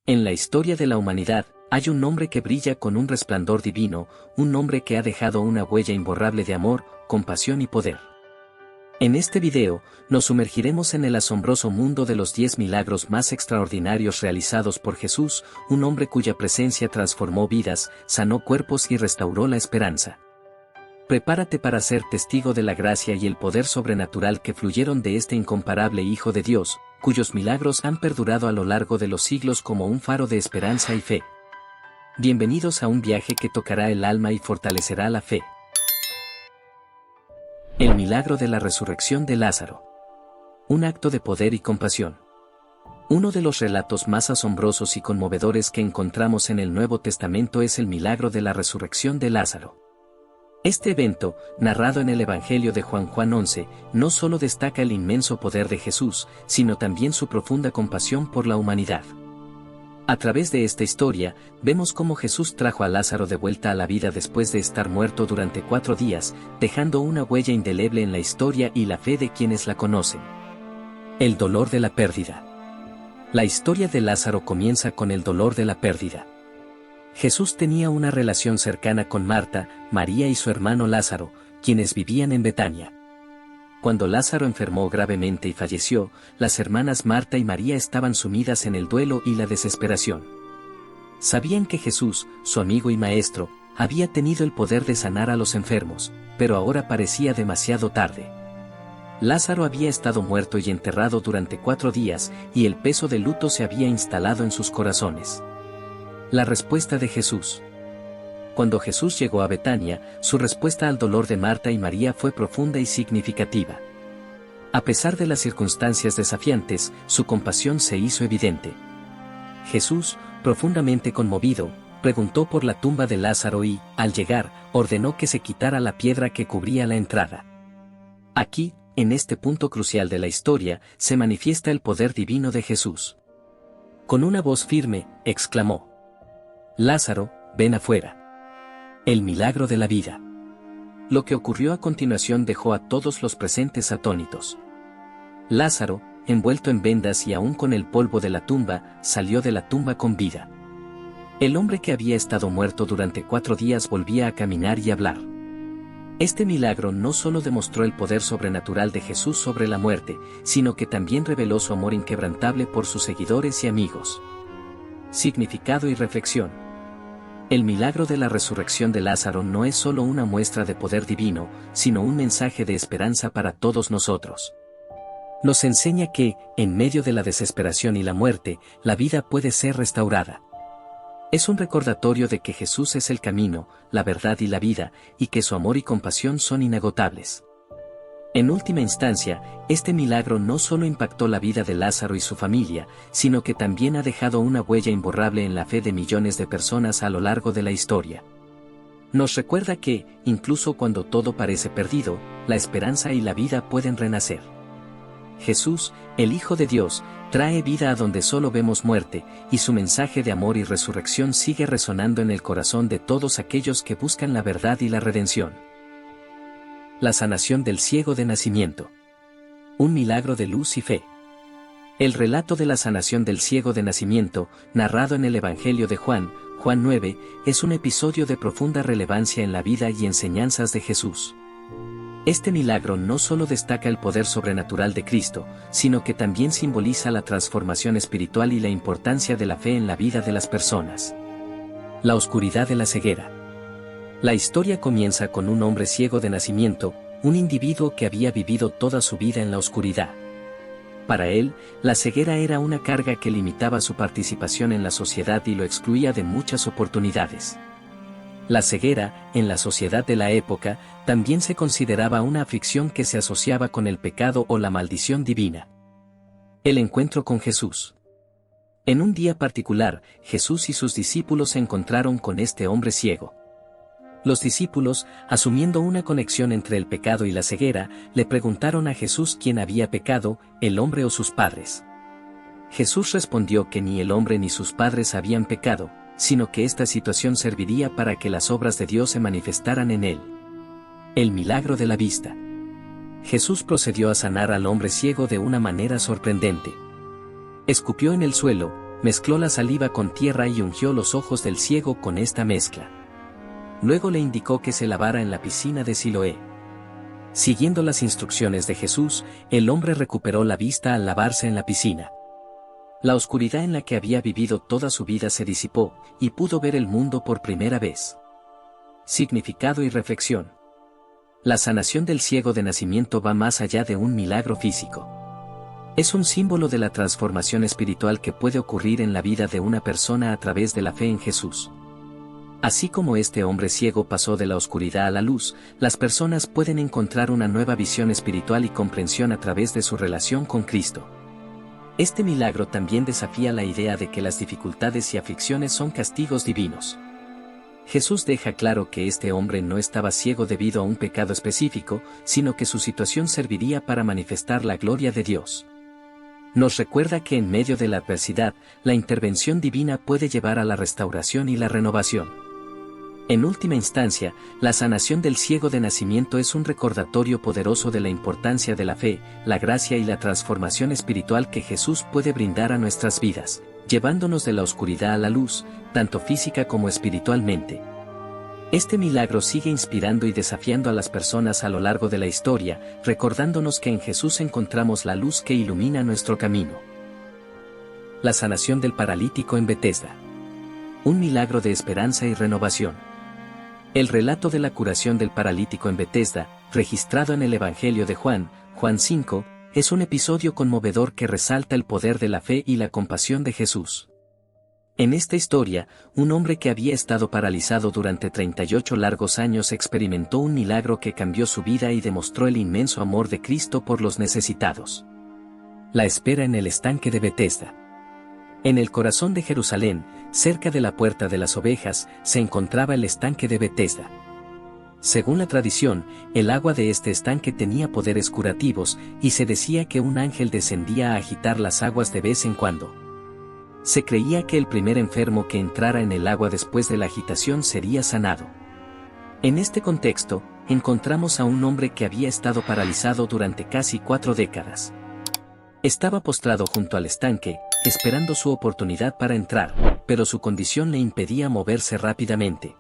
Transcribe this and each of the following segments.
En la historia de la humanidad, hay un nombre que brilla con un resplandor divino, un nombre que ha dejado una huella imborrable de amor, compasión y poder. En este video, nos sumergiremos en el asombroso mundo de los 10 milagros más extraordinarios realizados por Jesús, un hombre cuya presencia transformó vidas, sanó cuerpos y restauró la esperanza. Prepárate para ser testigo de la gracia y el poder sobrenatural que fluyeron de este incomparable Hijo de Dios, cuyos milagros han perdurado a lo largo de los siglos como un faro de esperanza y fe. Bienvenidos a un viaje que tocará el alma y fortalecerá la fe. El milagro de la resurrección de Lázaro. Un acto de poder y compasión. Uno de los relatos más asombrosos y conmovedores que encontramos en el Nuevo Testamento es el milagro de la resurrección de Lázaro. Este evento, narrado en el Evangelio de Juan 11, no solo destaca el inmenso poder de Jesús, sino también su profunda compasión por la humanidad. A través de esta historia, vemos cómo Jesús trajo a Lázaro de vuelta a la vida después de estar muerto durante 4 días, dejando una huella indeleble en la historia y la fe de quienes la conocen. El dolor de la pérdida. La historia de Lázaro comienza con el dolor de la pérdida. Jesús tenía una relación cercana con Marta, María y su hermano Lázaro, quienes vivían en Betania. Cuando Lázaro enfermó gravemente y falleció, las hermanas Marta y María estaban sumidas en el duelo y la desesperación. Sabían que Jesús, su amigo y maestro, había tenido el poder de sanar a los enfermos, pero ahora parecía demasiado tarde. Lázaro había estado muerto y enterrado durante 4 días, y el peso del luto se había instalado en sus corazones. La respuesta de Jesús. Cuando Jesús llegó a Betania, su respuesta al dolor de Marta y María fue profunda y significativa. A pesar de las circunstancias desafiantes, su compasión se hizo evidente. Jesús, profundamente conmovido, preguntó por la tumba de Lázaro y, al llegar, ordenó que se quitara la piedra que cubría la entrada. Aquí, en este punto crucial de la historia, se manifiesta el poder divino de Jesús. Con una voz firme, exclamó: «Lázaro, ven afuera». El milagro de la vida. Lo que ocurrió a continuación dejó a todos los presentes atónitos. Lázaro, envuelto en vendas y aún con el polvo de la tumba, salió de la tumba con vida. El hombre que había estado muerto durante 4 días volvía a caminar y hablar. Este milagro no solo demostró el poder sobrenatural de Jesús sobre la muerte, sino que también reveló su amor inquebrantable por sus seguidores y amigos. Significado y reflexión. El milagro de la resurrección de Lázaro no es solo una muestra de poder divino, sino un mensaje de esperanza para todos nosotros. Nos enseña que, en medio de la desesperación y la muerte, la vida puede ser restaurada. Es un recordatorio de que Jesús es el camino, la verdad y la vida, y que su amor y compasión son inagotables. En última instancia, este milagro no solo impactó la vida de Lázaro y su familia, sino que también ha dejado una huella imborrable en la fe de millones de personas a lo largo de la historia. Nos recuerda que, incluso cuando todo parece perdido, la esperanza y la vida pueden renacer. Jesús, el Hijo de Dios, trae vida a donde solo vemos muerte, y su mensaje de amor y resurrección sigue resonando en el corazón de todos aquellos que buscan la verdad y la redención. La sanación del ciego de nacimiento. Un milagro de luz y fe. El relato de la sanación del ciego de nacimiento, narrado en el Evangelio de Juan 9, es un episodio de profunda relevancia en la vida y enseñanzas de Jesús. Este milagro no solo destaca el poder sobrenatural de Cristo, sino que también simboliza la transformación espiritual y la importancia de la fe en la vida de las personas. La oscuridad de la ceguera. La historia comienza con un hombre ciego de nacimiento, un individuo que había vivido toda su vida en la oscuridad. Para él, la ceguera era una carga que limitaba su participación en la sociedad y lo excluía de muchas oportunidades. La ceguera, en la sociedad de la época, también se consideraba una aflicción que se asociaba con el pecado o la maldición divina. El encuentro con Jesús. En un día particular, Jesús y sus discípulos se encontraron con este hombre ciego. Los discípulos, asumiendo una conexión entre el pecado y la ceguera, le preguntaron a Jesús quién había pecado, el hombre o sus padres. Jesús respondió que ni el hombre ni sus padres habían pecado, sino que esta situación serviría para que las obras de Dios se manifestaran en él. El milagro de la vista. Jesús procedió a sanar al hombre ciego de una manera sorprendente. Escupió en el suelo, Mezcló la saliva con tierra y ungió los ojos del ciego con esta mezcla. Luego le indicó que se lavara en la piscina de Siloé. Siguiendo las instrucciones de Jesús, el hombre recuperó la vista al lavarse en la piscina. La oscuridad en la que había vivido toda su vida se disipó, y pudo ver el mundo por primera vez. Significado y reflexión. La sanación del ciego de nacimiento va más allá de un milagro físico. Es un símbolo de la transformación espiritual que puede ocurrir en la vida de una persona a través de la fe en Jesús. Así como este hombre ciego pasó de la oscuridad a la luz, las personas pueden encontrar una nueva visión espiritual y comprensión a través de su relación con Cristo. Este milagro también desafía la idea de que las dificultades y aflicciones son castigos divinos. Jesús deja claro que este hombre no estaba ciego debido a un pecado específico, sino que su situación serviría para manifestar la gloria de Dios. Nos recuerda que en medio de la adversidad, la intervención divina puede llevar a la restauración y la renovación. En última instancia, la sanación del ciego de nacimiento es un recordatorio poderoso de la importancia de la fe, la gracia y la transformación espiritual que Jesús puede brindar a nuestras vidas, llevándonos de la oscuridad a la luz, tanto física como espiritualmente. Este milagro sigue inspirando y desafiando a las personas a lo largo de la historia, recordándonos que en Jesús encontramos la luz que ilumina nuestro camino. La sanación del paralítico en Betesda. Un milagro de esperanza y renovación. El relato de la curación del paralítico en Betesda, registrado en el Evangelio de Juan, Juan 5, es un episodio conmovedor que resalta el poder de la fe y la compasión de Jesús. En esta historia, un hombre que había estado paralizado durante 38 largos años experimentó un milagro que cambió su vida y demostró el inmenso amor de Cristo por los necesitados. La espera en el estanque de Betesda. En el corazón de Jerusalén, cerca de la puerta de las ovejas, se encontraba el estanque de Betesda. Según la tradición, el agua de este estanque tenía poderes curativos, y se decía que un ángel descendía a agitar las aguas de vez en cuando. Se creía que el primer enfermo que entrara en el agua después de la agitación sería sanado. En este contexto, encontramos a un hombre que había estado paralizado durante casi 4 décadas. Estaba postrado junto al estanque, esperando su oportunidad para entrar, pero su condición le impedía moverse rápidamente.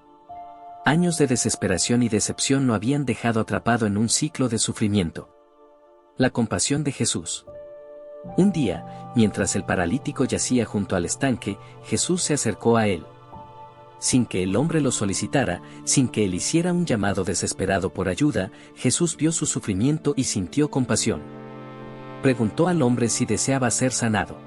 Años de desesperación y decepción lo habían dejado atrapado en un ciclo de sufrimiento. La compasión de Jesús. Un día, mientras el paralítico yacía junto al estanque, Jesús se acercó a él. Sin que el hombre lo solicitara, sin que él hiciera un llamado desesperado por ayuda, Jesús vio su sufrimiento y sintió compasión. Preguntó al hombre si deseaba ser sanado.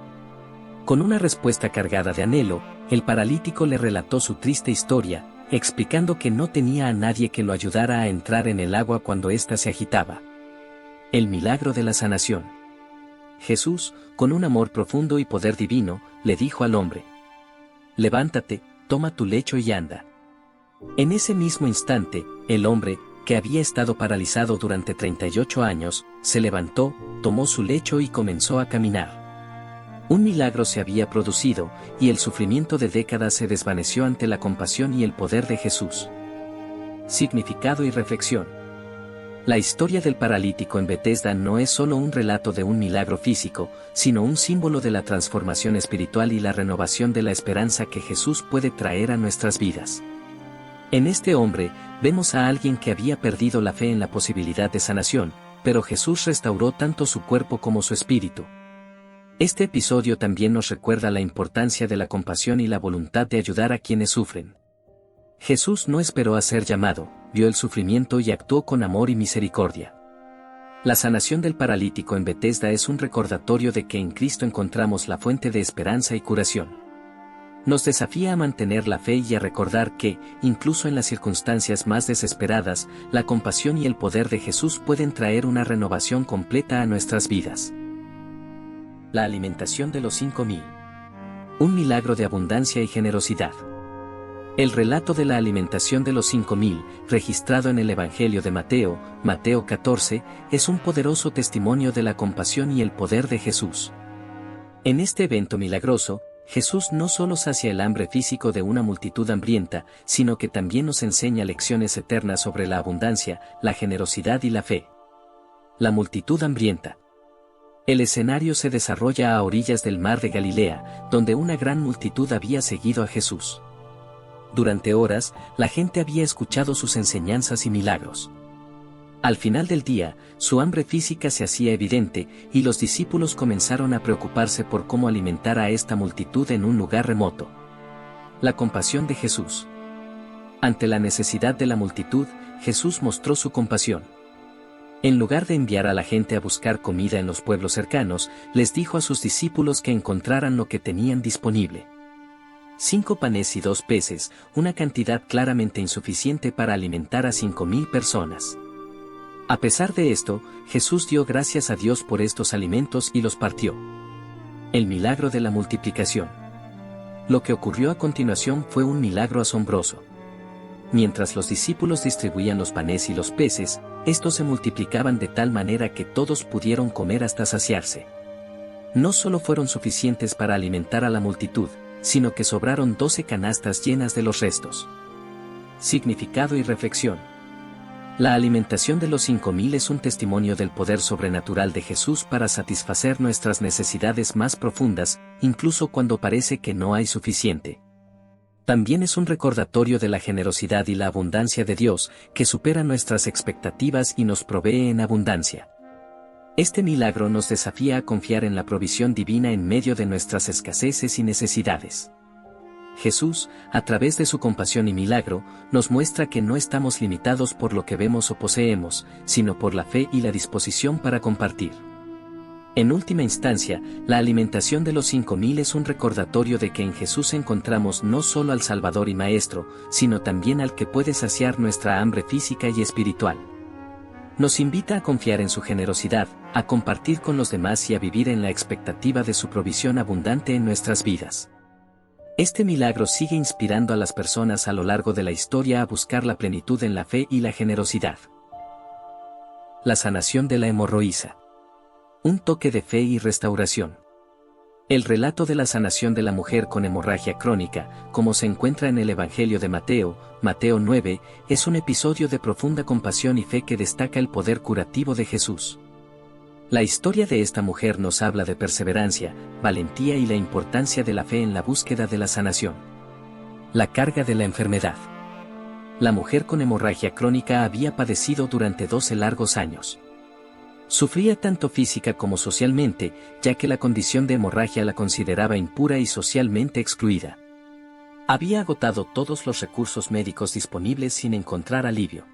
Con una respuesta cargada de anhelo, el paralítico le relató su triste historia, explicando que no tenía a nadie que lo ayudara a entrar en el agua cuando ésta se agitaba. El milagro de la sanación. Jesús, con un amor profundo y poder divino, le dijo al hombre: «Levántate, toma tu lecho y anda». En ese mismo instante, el hombre, que había estado paralizado durante 38 años, se levantó, tomó su lecho y comenzó a caminar. Un milagro se había producido, y el sufrimiento de décadas se desvaneció ante la compasión y el poder de Jesús. Significado y reflexión. La historia del paralítico en Betesda no es solo un relato de un milagro físico, sino un símbolo de la transformación espiritual y la renovación de la esperanza que Jesús puede traer a nuestras vidas. En este hombre, vemos a alguien que había perdido la fe en la posibilidad de sanación, pero Jesús restauró tanto su cuerpo como su espíritu. Este episodio también nos recuerda la importancia de la compasión y la voluntad de ayudar a quienes sufren. Jesús no esperó a ser llamado, vio el sufrimiento y actuó con amor y misericordia. La sanación del paralítico en Betesda es un recordatorio de que en Cristo encontramos la fuente de esperanza y curación. Nos desafía a mantener la fe y a recordar que, incluso en las circunstancias más desesperadas, la compasión y el poder de Jesús pueden traer una renovación completa a nuestras vidas. La alimentación de los 5,000. Un milagro de abundancia y generosidad. El relato de la alimentación de los 5,000, registrado en el Evangelio de Mateo, Mateo 14, es un poderoso testimonio de la compasión y el poder de Jesús. En este evento milagroso, Jesús no solo sacia el hambre físico de una multitud hambrienta, sino que también nos enseña lecciones eternas sobre la abundancia, la generosidad y la fe. La multitud hambrienta. El escenario se desarrolla a orillas del mar de Galilea, donde una gran multitud había seguido a Jesús. Durante horas, la gente había escuchado sus enseñanzas y milagros. Al final del día, su hambre física se hacía evidente, y los discípulos comenzaron a preocuparse por cómo alimentar a esta multitud en un lugar remoto. La compasión de Jesús. Ante la necesidad de la multitud, Jesús mostró su compasión. En lugar de enviar a la gente a buscar comida en los pueblos cercanos, les dijo a sus discípulos que encontraran lo que tenían disponible. 5 panes y 2 peces, una cantidad claramente insuficiente para alimentar a 5.000 personas. A pesar de esto, Jesús dio gracias a Dios por estos alimentos y los partió. El milagro de la multiplicación. Lo que ocurrió a continuación fue un milagro asombroso. Mientras los discípulos distribuían los panes y los peces, estos se multiplicaban de tal manera que todos pudieron comer hasta saciarse. No solo fueron suficientes para alimentar a la multitud, sino que sobraron 12 canastas llenas de los restos. Significado y reflexión. La alimentación de los 5.000 es un testimonio del poder sobrenatural de Jesús para satisfacer nuestras necesidades más profundas, incluso cuando parece que no hay suficiente. También es un recordatorio de la generosidad y la abundancia de Dios, que supera nuestras expectativas y nos provee en abundancia. Este milagro nos desafía a confiar en la provisión divina en medio de nuestras escaseces y necesidades. Jesús, a través de su compasión y milagro, nos muestra que no estamos limitados por lo que vemos o poseemos, sino por la fe y la disposición para compartir. En última instancia, la alimentación de los 5.000 es un recordatorio de que en Jesús encontramos no solo al Salvador y Maestro, sino también al que puede saciar nuestra hambre física y espiritual. Nos invita a confiar en su generosidad, a compartir con los demás y a vivir en la expectativa de su provisión abundante en nuestras vidas. Este milagro sigue inspirando a las personas a lo largo de la historia a buscar la plenitud en la fe y la generosidad. La sanación de la hemorroísa. Un toque de fe y restauración. El relato de la sanación de la mujer con hemorragia crónica, como se encuentra en el Evangelio de Mateo, Mateo 9, es un episodio de profunda compasión y fe que destaca el poder curativo de Jesús. La historia de esta mujer nos habla de perseverancia, valentía y la importancia de la fe en la búsqueda de la sanación. La carga de la enfermedad. La mujer con hemorragia crónica había padecido durante 12 largos años. Sufría tanto física como socialmente, ya que la condición de hemorragia la consideraba impura y socialmente excluida. Había agotado todos los recursos médicos disponibles sin encontrar alivio.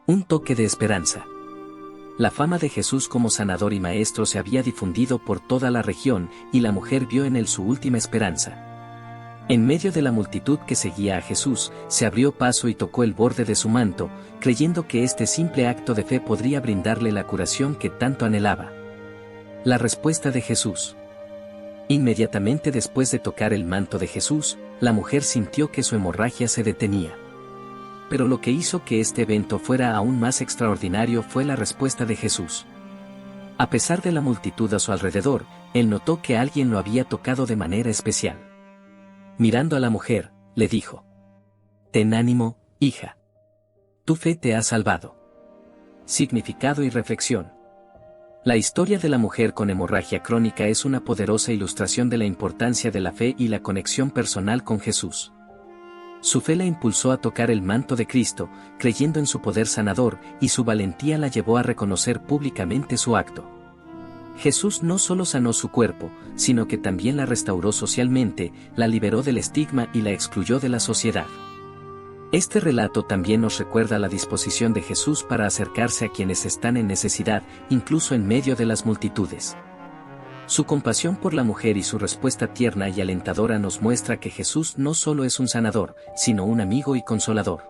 Un toque de esperanza. La fama de Jesús como sanador y maestro se había difundido por toda la región, y la mujer vio en él su última esperanza. En medio de la multitud que seguía a Jesús, se abrió paso y tocó el borde de su manto, creyendo que este simple acto de fe podría brindarle la curación que tanto anhelaba. La respuesta de Jesús. Inmediatamente después de tocar el manto de Jesús, la mujer sintió que su hemorragia se detenía. Pero lo que hizo que este evento fuera aún más extraordinario fue la respuesta de Jesús. A pesar de la multitud a su alrededor, él notó que alguien lo había tocado de manera especial. Mirando a la mujer, le dijo: «Ten ánimo, hija. Tu fe te ha salvado». Significado y reflexión. La historia de la mujer con hemorragia crónica es una poderosa ilustración de la importancia de la fe y la conexión personal con Jesús. Su fe la impulsó a tocar el manto de Cristo, creyendo en su poder sanador, y su valentía la llevó a reconocer públicamente su acto. Jesús no solo sanó su cuerpo, sino que también la restauró socialmente, la liberó del estigma y la excluyó de la sociedad. Este relato también nos recuerda la disposición de Jesús para acercarse a quienes están en necesidad, incluso en medio de las multitudes. Su compasión por la mujer y su respuesta tierna y alentadora nos muestra que Jesús no solo es un sanador, sino un amigo y consolador.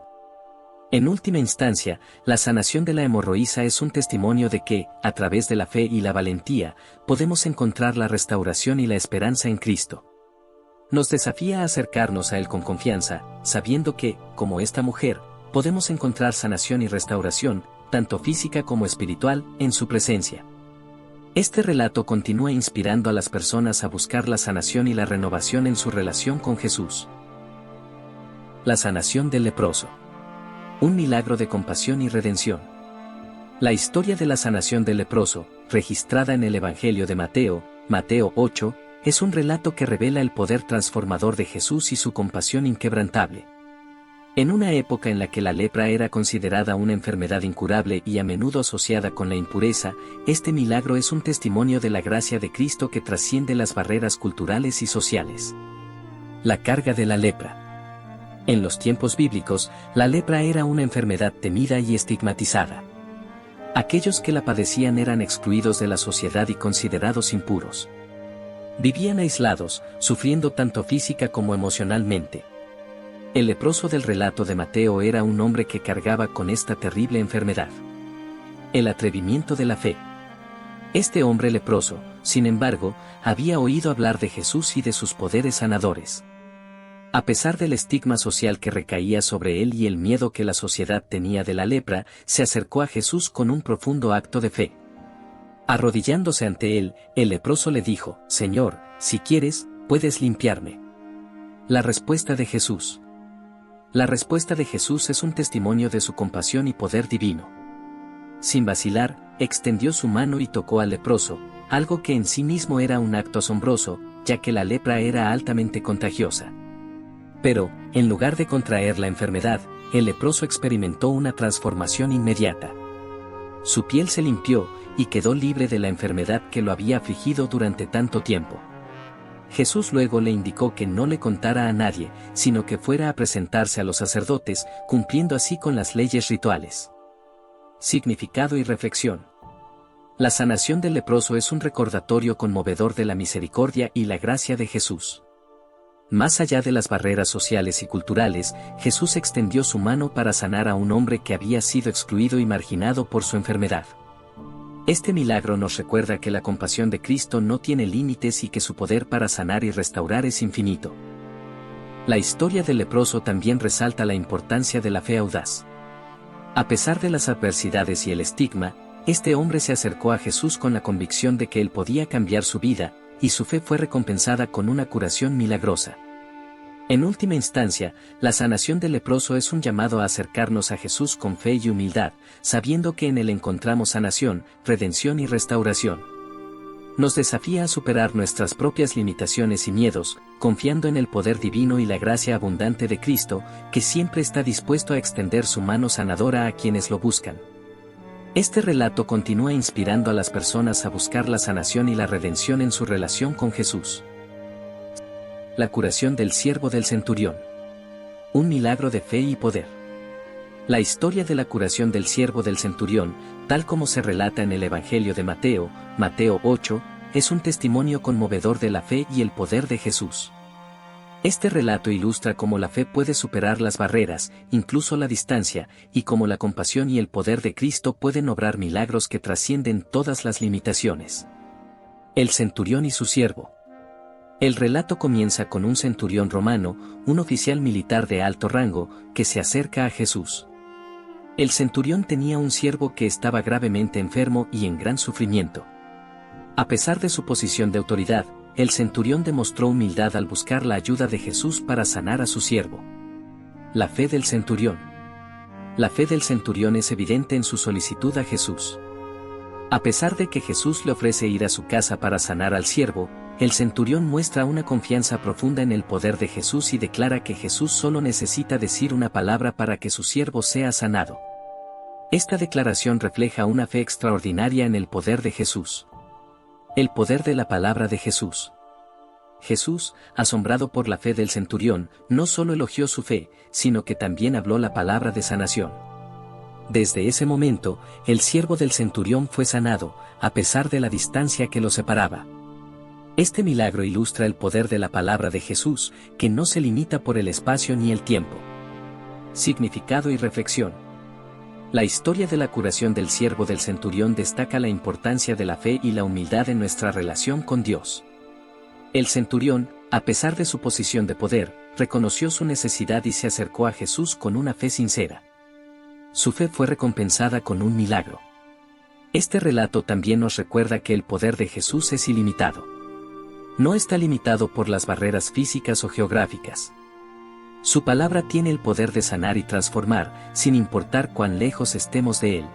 En última instancia, la sanación de la hemorroísa es un testimonio de que, a través de la fe y la valentía, podemos encontrar la restauración y la esperanza en Cristo. Nos desafía a acercarnos a Él con confianza, sabiendo que, como esta mujer, podemos encontrar sanación y restauración, tanto física como espiritual, en su presencia. Este relato continúa inspirando a las personas a buscar la sanación y la renovación en su relación con Jesús. La sanación del leproso. Un milagro de compasión y redención. La historia de la sanación del leproso, registrada en el Evangelio de Mateo, Mateo 8, es un relato que revela el poder transformador de Jesús y su compasión inquebrantable. En una época en la que la lepra era considerada una enfermedad incurable y a menudo asociada con la impureza, este milagro es un testimonio de la gracia de Cristo que trasciende las barreras culturales y sociales. La carga de la lepra. En los tiempos bíblicos, la lepra era una enfermedad temida y estigmatizada. Aquellos que la padecían eran excluidos de la sociedad y considerados impuros. Vivían aislados, sufriendo tanto física como emocionalmente. El leproso del relato de Mateo era un hombre que cargaba con esta terrible enfermedad. El atrevimiento de la fe. Este hombre leproso, sin embargo, había oído hablar de Jesús y de sus poderes sanadores. A pesar del estigma social que recaía sobre él y el miedo que la sociedad tenía de la lepra, se acercó a Jesús con un profundo acto de fe. Arrodillándose ante él, el leproso le dijo: «Señor, si quieres, puedes limpiarme». La respuesta de Jesús. La respuesta de Jesús es un testimonio de su compasión y poder divino. Sin vacilar, extendió su mano y tocó al leproso, algo que en sí mismo era un acto asombroso, ya que la lepra era altamente contagiosa. Pero, en lugar de contraer la enfermedad, el leproso experimentó una transformación inmediata. Su piel se limpió, y quedó libre de la enfermedad que lo había afligido durante tanto tiempo. Jesús luego le indicó que no le contara a nadie, sino que fuera a presentarse a los sacerdotes, cumpliendo así con las leyes rituales. Significado y reflexión. La sanación del leproso es un recordatorio conmovedor de la misericordia y la gracia de Jesús. Más allá de las barreras sociales y culturales, Jesús extendió su mano para sanar a un hombre que había sido excluido y marginado por su enfermedad. Este milagro nos recuerda que la compasión de Cristo no tiene límites y que su poder para sanar y restaurar es infinito. La historia del leproso también resalta la importancia de la fe audaz. A pesar de las adversidades y el estigma, este hombre se acercó a Jesús con la convicción de que él podía cambiar su vida, y su fe fue recompensada con una curación milagrosa. En última instancia, la sanación del leproso es un llamado a acercarnos a Jesús con fe y humildad, sabiendo que en él encontramos sanación, redención y restauración. Nos desafía a superar nuestras propias limitaciones y miedos, confiando en el poder divino y la gracia abundante de Cristo, que siempre está dispuesto a extender su mano sanadora a quienes lo buscan. Este relato continúa inspirando a las personas a buscar la sanación y la redención en su relación con Jesús. La curación del siervo del centurión. Un milagro de fe y poder. La historia de la curación del siervo del centurión, tal como se relata en el Evangelio de Mateo, Mateo 8, es un testimonio conmovedor de la fe y el poder de Jesús. Este relato ilustra cómo la fe puede superar las barreras, incluso la distancia, y cómo la compasión y el poder de Cristo pueden obrar milagros que trascienden todas las limitaciones. El centurión y su siervo. El relato comienza con un centurión romano, un oficial militar de alto rango, que se acerca a Jesús. El centurión tenía un siervo que estaba gravemente enfermo y en gran sufrimiento. A pesar de su posición de autoridad, el centurión demostró humildad al buscar la ayuda de Jesús para sanar a su siervo. La fe del centurión. La fe del centurión es evidente en su solicitud a Jesús. A pesar de que Jesús le ofrece ir a su casa para sanar al siervo, el centurión muestra una confianza profunda en el poder de Jesús y declara que Jesús solo necesita decir una palabra para que su siervo sea sanado. Esta declaración refleja una fe extraordinaria en el poder de Jesús. El poder de la palabra de Jesús. Jesús, asombrado por la fe del centurión, no solo elogió su fe, sino que también habló la palabra de sanación. Desde ese momento, el siervo del centurión fue sanado, a pesar de la distancia que lo separaba. Este milagro ilustra el poder de la palabra de Jesús, que no se limita por el espacio ni el tiempo. Significado y reflexión. La historia de la curación del siervo del centurión destaca la importancia de la fe y la humildad en nuestra relación con Dios. El centurión, a pesar de su posición de poder, reconoció su necesidad y se acercó a Jesús con una fe sincera. Su fe fue recompensada con un milagro. Este relato también nos recuerda que el poder de Jesús es ilimitado. No está limitado por las barreras físicas o geográficas. Su palabra tiene el poder de sanar y transformar, sin importar cuán lejos estemos de Él.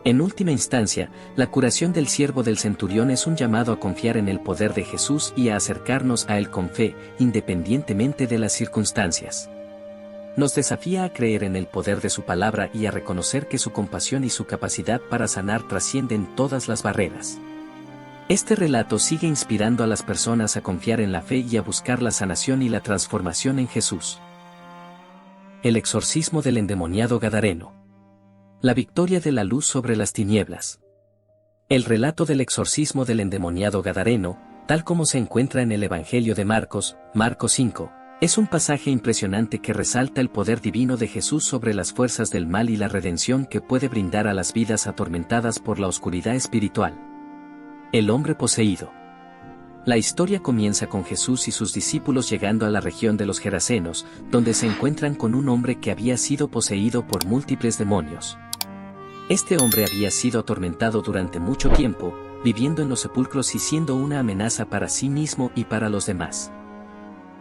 En última instancia, la curación del siervo del centurión es un llamado a confiar en el poder de Jesús y a acercarnos a Él con fe, independientemente de las circunstancias. Nos desafía a creer en el poder de su palabra y a reconocer que su compasión y su capacidad para sanar trascienden todas las barreras. Este relato sigue inspirando a las personas a confiar en la fe y a buscar la sanación y la transformación en Jesús. El exorcismo del endemoniado Gadareno. La victoria de la luz sobre las tinieblas. El relato del exorcismo del endemoniado Gadareno, tal como se encuentra en el Evangelio de Marcos, Marcos 5, es un pasaje impresionante que resalta el poder divino de Jesús sobre las fuerzas del mal y la redención que puede brindar a las vidas atormentadas por la oscuridad espiritual. El hombre poseído. La historia comienza con Jesús y sus discípulos llegando a la región de los Gerasenos, donde se encuentran con un hombre que había sido poseído por múltiples demonios. Este hombre había sido atormentado durante mucho tiempo, viviendo en los sepulcros y siendo una amenaza para sí mismo y para los demás.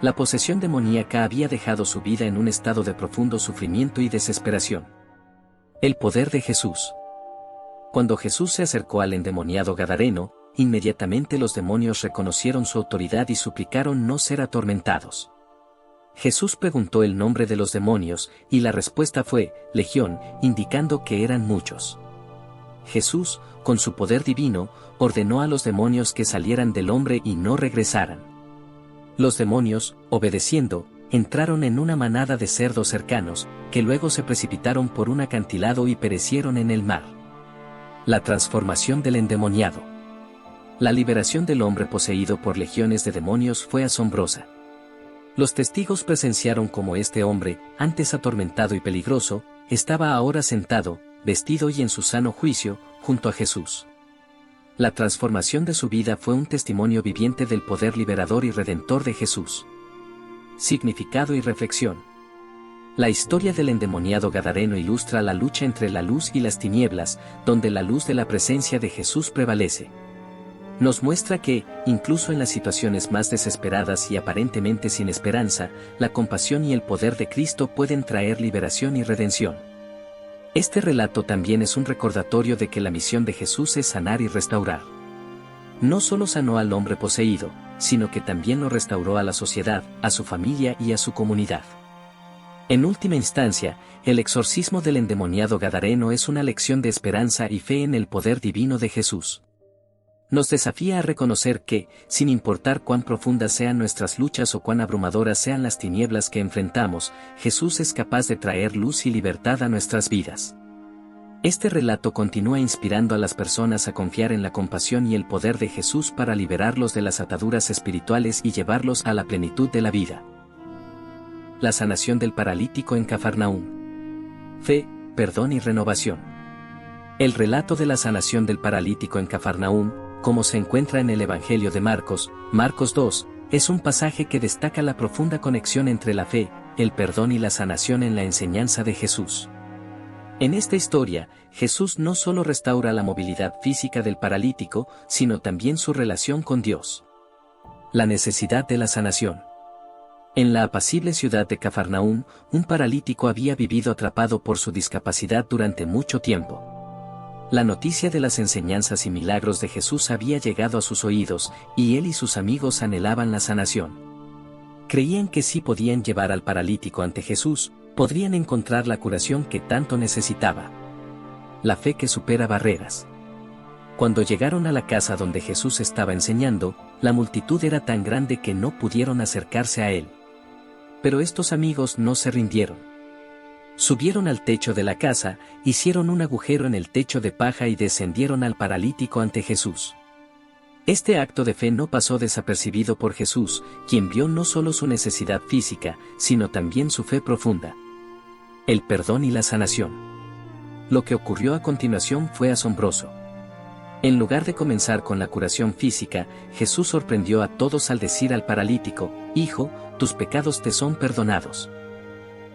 La posesión demoníaca había dejado su vida en un estado de profundo sufrimiento y desesperación. El poder de Jesús. Cuando Jesús se acercó al endemoniado Gadareno, inmediatamente los demonios reconocieron su autoridad y suplicaron no ser atormentados. Jesús preguntó el nombre de los demonios, y la respuesta fue, Legión, indicando que eran muchos. Jesús, con su poder divino, ordenó a los demonios que salieran del hombre y no regresaran. Los demonios, obedeciendo, entraron en una manada de cerdos cercanos, que luego se precipitaron por un acantilado y perecieron en el mar. La transformación del endemoniado. La liberación del hombre poseído por legiones de demonios fue asombrosa. Los testigos presenciaron cómo este hombre, antes atormentado y peligroso, estaba ahora sentado, vestido y en su sano juicio, junto a Jesús. La transformación de su vida fue un testimonio viviente del poder liberador y redentor de Jesús. Significado y reflexión. La historia del endemoniado Gadareno ilustra la lucha entre la luz y las tinieblas, donde la luz de la presencia de Jesús prevalece. Nos muestra que, incluso en las situaciones más desesperadas y aparentemente sin esperanza, la compasión y el poder de Cristo pueden traer liberación y redención. Este relato también es un recordatorio de que la misión de Jesús es sanar y restaurar. No solo sanó al hombre poseído, sino que también lo restauró a la sociedad, a su familia y a su comunidad. En última instancia, el exorcismo del endemoniado Gadareno es una lección de esperanza y fe en el poder divino de Jesús. Nos desafía a reconocer que, sin importar cuán profundas sean nuestras luchas o cuán abrumadoras sean las tinieblas que enfrentamos, Jesús es capaz de traer luz y libertad a nuestras vidas. Este relato continúa inspirando a las personas a confiar en la compasión y el poder de Jesús para liberarlos de las ataduras espirituales y llevarlos a la plenitud de la vida. La sanación del paralítico en Cafarnaúm. Fe, perdón y renovación. El relato de la sanación del paralítico en Cafarnaúm, como se encuentra en el Evangelio de Marcos, Marcos 2, es un pasaje que destaca la profunda conexión entre la fe, el perdón y la sanación en la enseñanza de Jesús. En esta historia, Jesús no solo restaura la movilidad física del paralítico, sino también su relación con Dios. La necesidad de la sanación. En la apacible ciudad de Cafarnaúm, un paralítico había vivido atrapado por su discapacidad durante mucho tiempo. La noticia de las enseñanzas y milagros de Jesús había llegado a sus oídos, y él y sus amigos anhelaban la sanación. Creían que si podían llevar al paralítico ante Jesús, podrían encontrar la curación que tanto necesitaba. La fe que supera barreras. Cuando llegaron a la casa donde Jesús estaba enseñando, la multitud era tan grande que no pudieron acercarse a él. Pero estos amigos no se rindieron. Subieron al techo de la casa, hicieron un agujero en el techo de paja y descendieron al paralítico ante Jesús. Este acto de fe no pasó desapercibido por Jesús, quien vio no solo su necesidad física, sino también su fe profunda. El perdón y la sanación. Lo que ocurrió a continuación fue asombroso. En lugar de comenzar con la curación física, Jesús sorprendió a todos al decir al paralítico, «Hijo, tus pecados te son perdonados».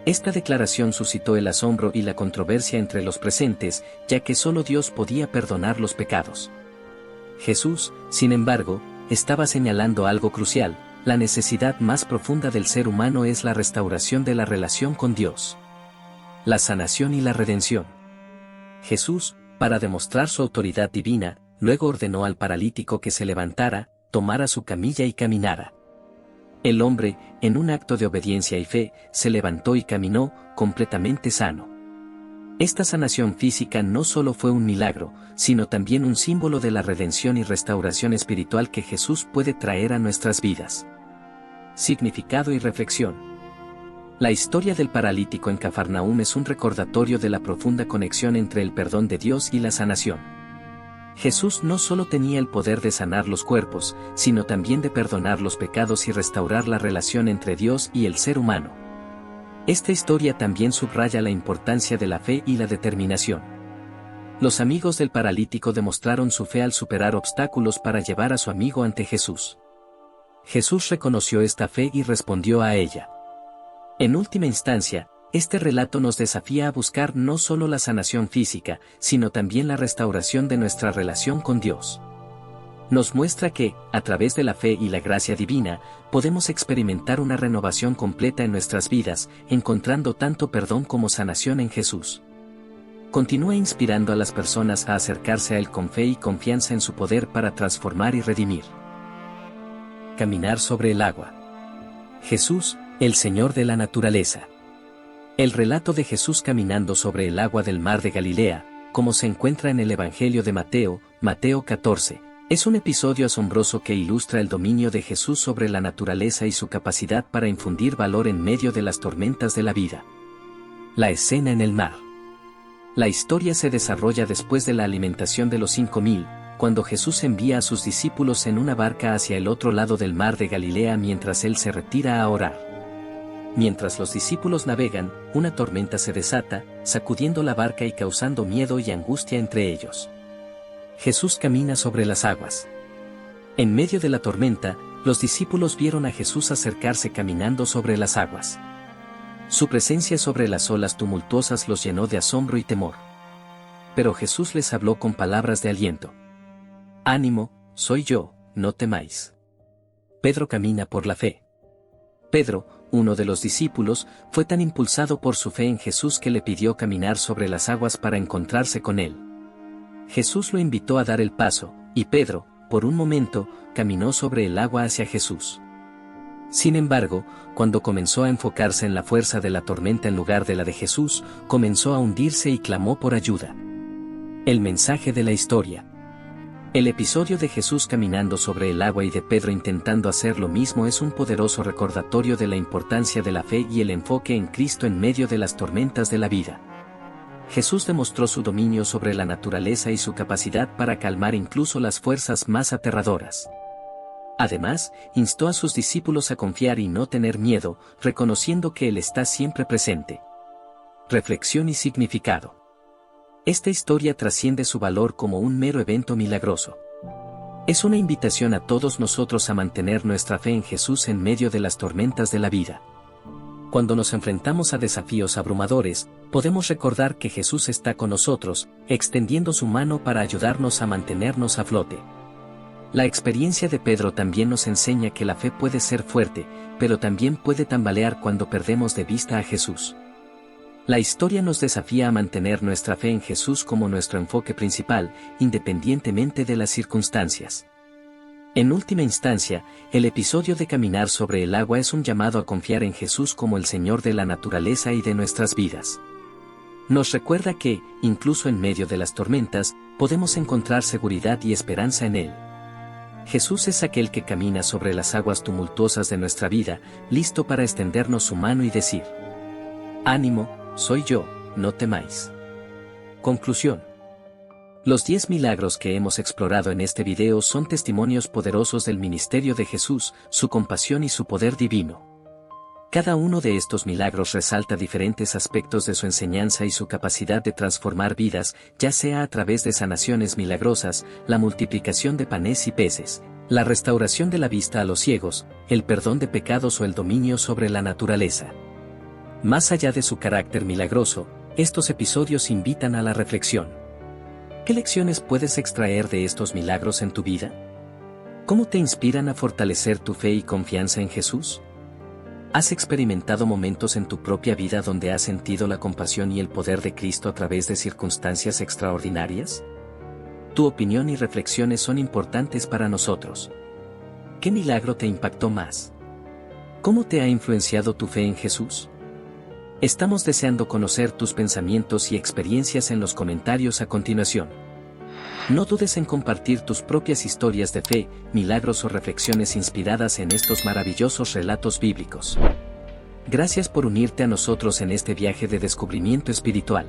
Esta declaración suscitó el asombro y la controversia entre los presentes, ya que solo Dios podía perdonar los pecados. Jesús, sin embargo, estaba señalando algo crucial: la necesidad más profunda del ser humano es la restauración de la relación con Dios. La sanación y la redención. Jesús, Para demostrar su autoridad divina, luego ordenó al paralítico que se levantara, tomara su camilla y caminara. El hombre, en un acto de obediencia y fe, se levantó y caminó, completamente sano. Esta sanación física no solo fue un milagro, sino también un símbolo de la redención y restauración espiritual que Jesús puede traer a nuestras vidas. Significado y reflexión. La historia del paralítico en Cafarnaúm es un recordatorio de la profunda conexión entre el perdón de Dios y la sanación. Jesús no solo tenía el poder de sanar los cuerpos, sino también de perdonar los pecados y restaurar la relación entre Dios y el ser humano. Esta historia también subraya la importancia de la fe y la determinación. Los amigos del paralítico demostraron su fe al superar obstáculos para llevar a su amigo ante Jesús. Jesús reconoció esta fe y respondió a ella. En última instancia, este relato nos desafía a buscar no solo la sanación física, sino también la restauración de nuestra relación con Dios. Nos muestra que, a través de la fe y la gracia divina, podemos experimentar una renovación completa en nuestras vidas, encontrando tanto perdón como sanación en Jesús. Continúa inspirando a las personas a acercarse a Él con fe y confianza en su poder para transformar y redimir. Caminar sobre el agua. Jesús, el Señor de la naturaleza. El relato de Jesús caminando sobre el agua del mar de Galilea, como se encuentra en el Evangelio de Mateo, Mateo 14, es un episodio asombroso que ilustra el dominio de Jesús sobre la naturaleza y su capacidad para infundir valor en medio de las tormentas de la vida. La escena en el mar. La historia se desarrolla después de la alimentación de los 5000, cuando Jesús envía a sus discípulos en una barca hacia el otro lado del mar de Galilea mientras él se retira a orar. Mientras los discípulos navegan, una tormenta se desata, sacudiendo la barca y causando miedo y angustia entre ellos. Jesús camina sobre las aguas. En medio de la tormenta, los discípulos vieron a Jesús acercarse caminando sobre las aguas. Su presencia sobre las olas tumultuosas los llenó de asombro y temor. Pero Jesús les habló con palabras de aliento. «Ánimo, soy yo, no temáis». Pedro camina por la fe. Pedro, uno de los discípulos, fue tan impulsado por su fe en Jesús que le pidió caminar sobre las aguas para encontrarse con él. Jesús lo invitó a dar el paso, y Pedro, por un momento, caminó sobre el agua hacia Jesús. Sin embargo, cuando comenzó a enfocarse en la fuerza de la tormenta en lugar de la de Jesús, comenzó a hundirse y clamó por ayuda. El mensaje de la historia. El episodio de Jesús caminando sobre el agua y de Pedro intentando hacer lo mismo es un poderoso recordatorio de la importancia de la fe y el enfoque en Cristo en medio de las tormentas de la vida. Jesús demostró su dominio sobre la naturaleza y su capacidad para calmar incluso las fuerzas más aterradoras. Además, instó a sus discípulos a confiar y no tener miedo, reconociendo que Él está siempre presente. Reflexión y significado. Esta historia trasciende su valor como un mero evento milagroso. Es una invitación a todos nosotros a mantener nuestra fe en Jesús en medio de las tormentas de la vida. Cuando nos enfrentamos a desafíos abrumadores, podemos recordar que Jesús está con nosotros, extendiendo su mano para ayudarnos a mantenernos a flote. La experiencia de Pedro también nos enseña que la fe puede ser fuerte, pero también puede tambalear cuando perdemos de vista a Jesús. La historia nos desafía a mantener nuestra fe en Jesús como nuestro enfoque principal, independientemente de las circunstancias. En última instancia, el episodio de caminar sobre el agua es un llamado a confiar en Jesús como el Señor de la naturaleza y de nuestras vidas. Nos recuerda que, incluso en medio de las tormentas, podemos encontrar seguridad y esperanza en Él. Jesús es aquel que camina sobre las aguas tumultuosas de nuestra vida, listo para extendernos su mano y decir: «Ánimo, soy yo, no temáis». Conclusión. Los 10 milagros que hemos explorado en este video son testimonios poderosos del ministerio de Jesús, su compasión y su poder divino. Cada uno de estos milagros resalta diferentes aspectos de su enseñanza y su capacidad de transformar vidas, ya sea a través de sanaciones milagrosas, la multiplicación de panes y peces, la restauración de la vista a los ciegos, el perdón de pecados o el dominio sobre la naturaleza. Más allá de su carácter milagroso, estos episodios invitan a la reflexión. ¿Qué lecciones puedes extraer de estos milagros en tu vida? ¿Cómo te inspiran a fortalecer tu fe y confianza en Jesús? ¿Has experimentado momentos en tu propia vida donde has sentido la compasión y el poder de Cristo a través de circunstancias extraordinarias? Tu opinión y reflexiones son importantes para nosotros. ¿Qué milagro te impactó más? ¿Cómo te ha influenciado tu fe en Jesús? Estamos deseando conocer tus pensamientos y experiencias en los comentarios a continuación. No dudes en compartir tus propias historias de fe, milagros o reflexiones inspiradas en estos maravillosos relatos bíblicos. Gracias por unirte a nosotros en este viaje de descubrimiento espiritual.